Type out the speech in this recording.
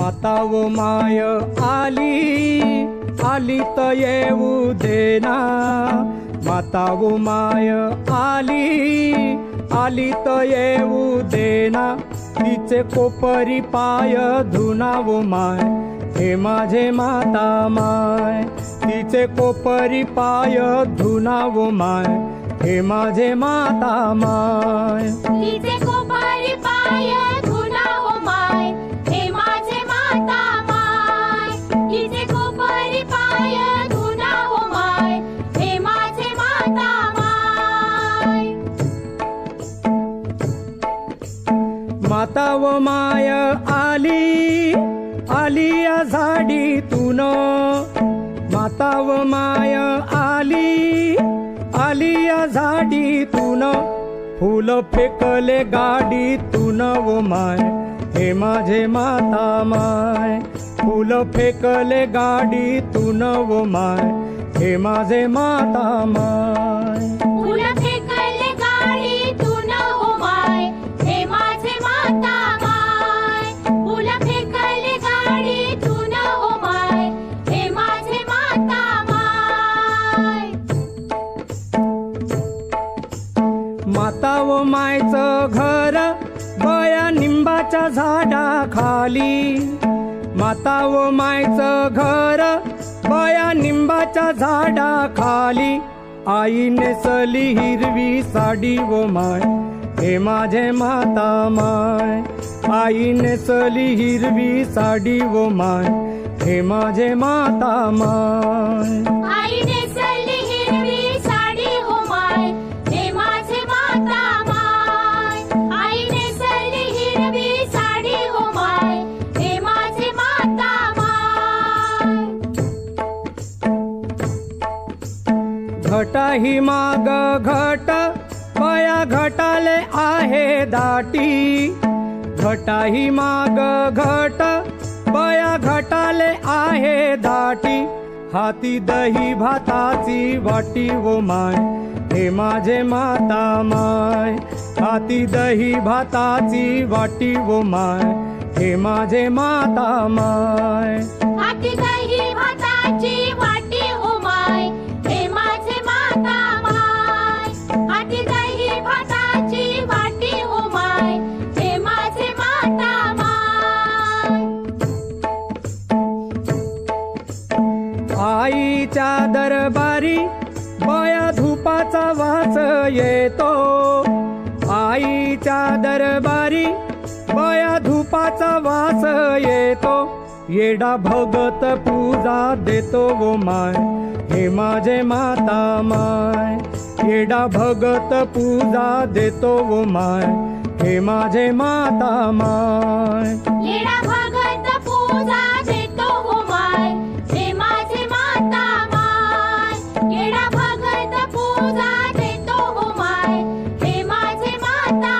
माता व माय आली आली त येऊ देना, माता व माय आली आली त येऊ देना, तिचे कोपरी पाय धुनाव माय, हे माझे माता माय, तिचे कोपरी पाय धुनाव माय, हे माझे माता माय, तिचे कोपरी पाय धुनाव माय, हे माझे माता माय, तिचे कोपरी पाय धुनाव माय, हे माझे माता माय. माता व माय आली आली या झाडीतून, माता व माय आली आली या झाडीतून, फुल फेकले गाडीतून व माय, हे माझे माता माय, फुल फेकले गाडीतून व माय, हे माझे माता माय, फुल फेकले गाडीतून हो माय, हे माझे माता माय, फुल फेकले गाडीतून हो माय, हे माझे माता माय. माता व मायचं घर बया निंबाच्या झाडाखाली, माता व मायचं घर बया निंबाच्या झाडाखाली, आई नेसली हिरवी साडी व माय, हे माझे माता माय, आई नेसली हिरवी साडी व माय, हे माझे माता माय, आई नेसली हिरवी साडी हो माय, हे माझे माता माय, आई नेसली हिरवी साडी हो माय, हे माझे माता माय. घटाही माग घट बया घटाले आहे दाटी, घटाही माग घट बया घटाले आहे दाटी, हाती दही भाताची वाटी व माय, हे माझे माता माय, हाती दही भाताची वाटी व माय, हे माझे माता माय, हाती दही भाताची वाटी हो माय, हे माझे माता माय, हाती दही भाताची वाटी हो माय, हे माझे माता माय. आईच्या दरबारी बया धुपाचा वास येतो, आईच्या दरबारी बया धुपाचा वास येतो, येडा भगत पूजा देतो व माय, हे माझे माता माय, येडा भगत पूजा देतो व माय, हे माझे माता माय, येडा भगत पूजा देतो हो माय,